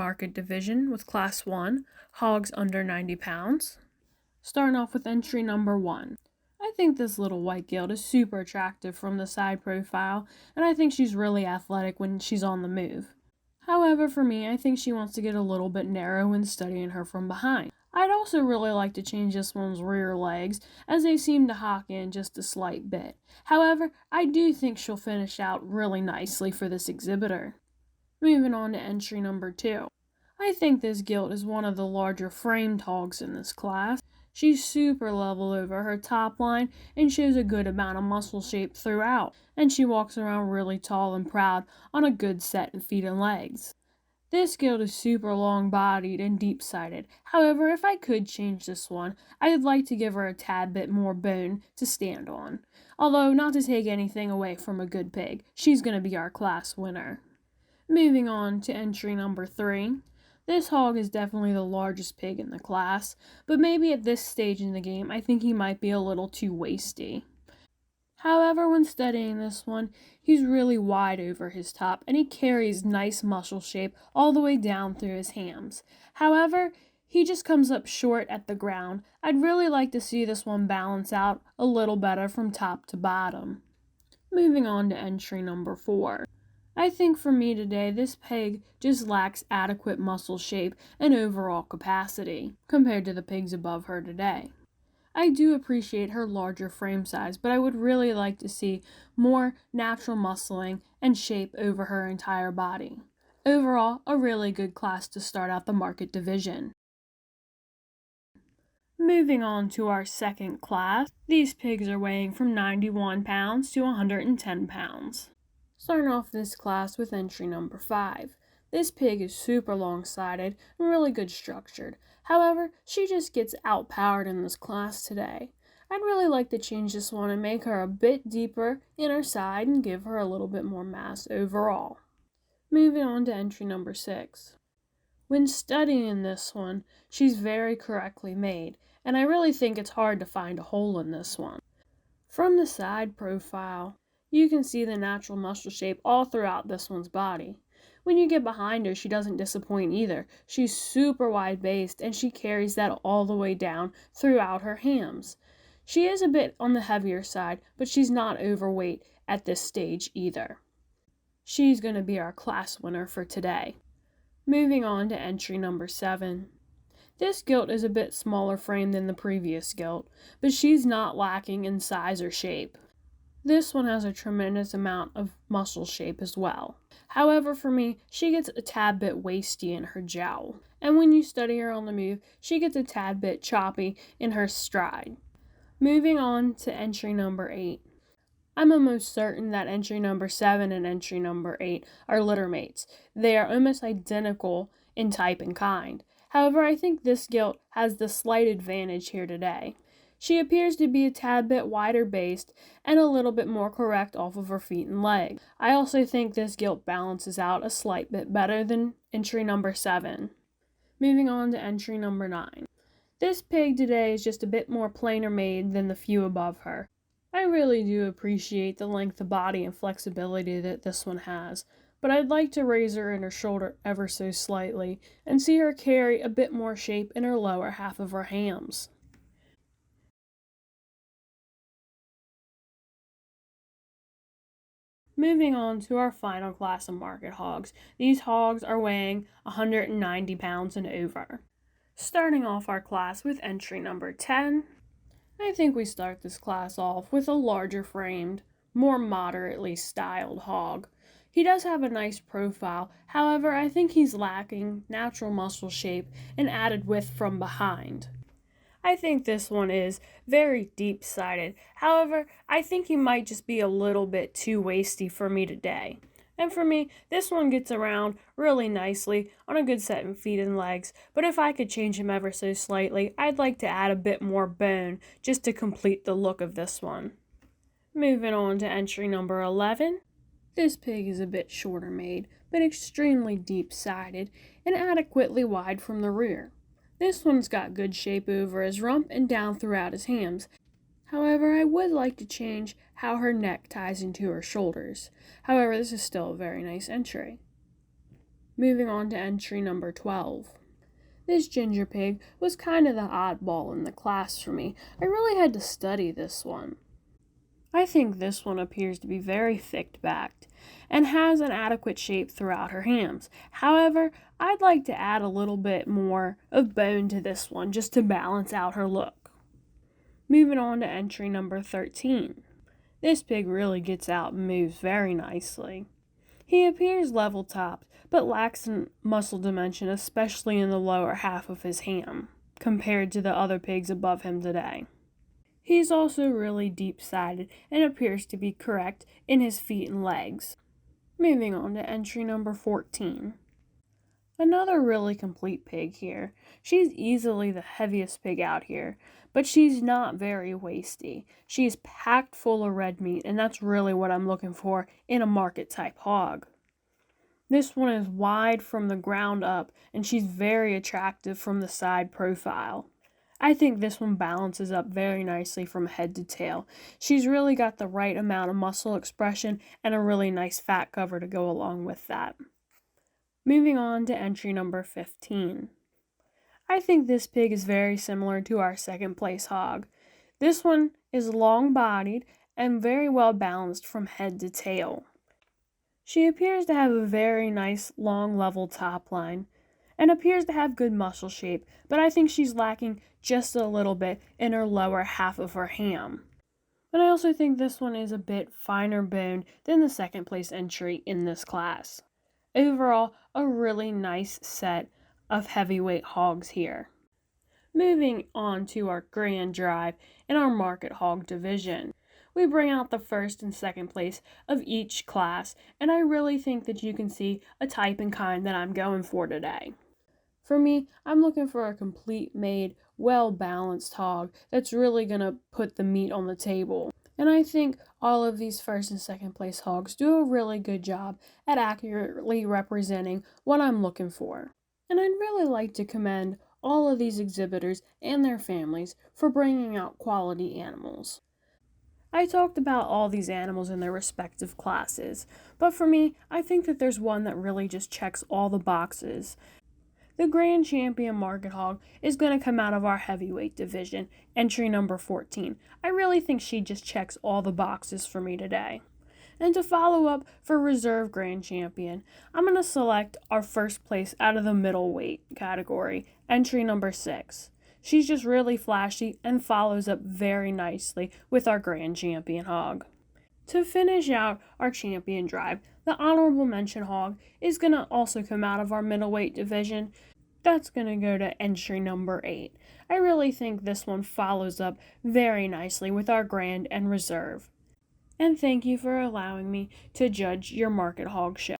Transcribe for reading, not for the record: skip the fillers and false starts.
market division with Class 1, hogs under 90 pounds. Starting off with entry number 1. I think this little white gilt is super attractive from the side profile, and I think she's really athletic when she's on the move. However, for me, I think she wants to get a little bit narrow when studying her from behind. I'd also really like to change this one's rear legs, as they seem to hock in just a slight bit. However, I do think she'll finish out really nicely for this exhibitor. Moving on to entry number 2. I think this gilt is one of the larger framed hogs in this class. She's super level over her top line and shows a good amount of muscle shape throughout, and she walks around really tall and proud on a good set in feet and legs. This gilt is super long-bodied and deep-sided. However, if I could change this one, I'd like to give her a tad bit more bone to stand on. Although, not to take anything away from a good pig, she's going to be our class winner. Moving on to entry number 3. This hog is definitely the largest pig in the class, but maybe at this stage in the game, I think he might be a little too waisty. However, when studying this one, he's really wide over his top, and he carries nice muscle shape all the way down through his hams. However, he just comes up short at the ground. I'd really like to see this one balance out a little better from top to bottom. Moving on to entry number 4. I think for me today, this pig just lacks adequate muscle shape and overall capacity compared to the pigs above her today. I do appreciate her larger frame size, but I would really like to see more natural muscling and shape over her entire body. Overall, a really good class to start out the market division. Moving on to our second class, these pigs are weighing from 91 pounds to 110 pounds. Starting off this class with entry number 5. This pig is super long-sided and really good structured. However, she just gets outpowered in this class today. I'd really like to change this one and make her a bit deeper in her side and give her a little bit more mass overall. Moving on to entry number 6. When studying this one, she's very correctly made, and I really think it's hard to find a hole in this one. From the side profile, you can see the natural muscle shape all throughout this one's body. When you get behind her, she doesn't disappoint either. She's super wide-based, and she carries that all the way down throughout her hams. She is a bit on the heavier side, but she's not overweight at this stage either. She's going to be our class winner for today. Moving on to entry number 7. This gilt is a bit smaller frame than the previous gilt, but she's not lacking in size or shape. This one has a tremendous amount of muscle shape as well. However, for me, she gets a tad bit waisty in her jowl. And when you study her on the move, she gets a tad bit choppy in her stride. Moving on to entry number 8. I'm almost certain that entry number 7 and entry number 8 are litter mates. They are almost identical in type and kind. However, I think this gilt has the slight advantage here today. She appears to be a tad bit wider based and a little bit more correct off of her feet and legs. I also think this gilt balances out a slight bit better than entry number 7. Moving on to entry number 9. This pig today is just a bit more plainer made than the few above her. I really do appreciate the length of body and flexibility that this one has, but I'd like to raise her in her shoulder ever so slightly and see her carry a bit more shape in her lower half of her hams. Moving on to our final class of market hogs. These hogs are weighing 190 pounds and over. Starting off our class with entry number 10. I think we start this class off with a larger framed, more moderately styled hog. He does have a nice profile, however, I think he's lacking natural muscle shape and added width from behind. I think this one is very deep-sided. However, I think he might just be a little bit too waisty for me today. And for me, this one gets around really nicely on a good set in feet and legs, but if I could change him ever so slightly, I'd like to add a bit more bone just to complete the look of this one. Moving on to entry number 11. This pig is a bit shorter made, but extremely deep-sided and adequately wide from the rear. This one's got good shape over his rump and down throughout his hams. However, I would like to change how her neck ties into her shoulders. However, this is still a very nice entry. Moving on to entry number 12. This ginger pig was kind of the oddball in the class for me. I really had to study this one. I think this one appears to be very thick-backed and has an adequate shape throughout her hams. However, I'd like to add a little bit more of bone to this one just to balance out her look. Moving on to entry number 13. This pig really gets out and moves very nicely. He appears level-topped, but lacks in muscle dimension, especially in the lower half of his ham, compared to the other pigs above him today. He's also really deep-sided and appears to be correct in his feet and legs. Moving on to entry number 14. Another really complete pig here. She's easily the heaviest pig out here, but she's not very wasty. She's packed full of red meat, and that's really what I'm looking for in a market-type hog. This one is wide from the ground up, and she's very attractive from the side profile. I think this one balances up very nicely from head to tail. She's really got the right amount of muscle expression and a really nice fat cover to go along with that. Moving on to entry number 15. I think this pig is very similar to our second place hog. This one is long-bodied and very well balanced from head to tail. She appears to have a very nice long level top line and appears to have good muscle shape, but I think she's lacking just a little bit in her lower half of her ham. But I also think this one is a bit finer boned than the second place entry in this class. Overall, a really nice set of heavyweight hogs here. Moving on to our grand drive in our market hog division. We bring out the first and second place of each class, and I really think that you can see a type and kind that I'm going for today. For me, I'm looking for a complete made, well-balanced hog that's really going to put the meat on the table. And I think all of these first and second place hogs do a really good job at accurately representing what I'm looking for. And I'd really like to commend all of these exhibitors and their families for bringing out quality animals. I talked about all these animals in their respective classes, but for me, I think that there's one that really just checks all the boxes. The Grand Champion Market Hog is going to come out of our heavyweight division, entry number 14. I really think she just checks all the boxes for me today. And to follow up for Reserve Grand Champion, I'm going to select our first place out of the middleweight category, entry number 6. She's just really flashy and follows up very nicely with our Grand Champion hog. To finish out our champion drive, the honorable mention hog is going to also come out of our middleweight division. That's going to go to entry number 8. I really think this one follows up very nicely with our Grand and Reserve. And thank you for allowing me to judge your market hog show.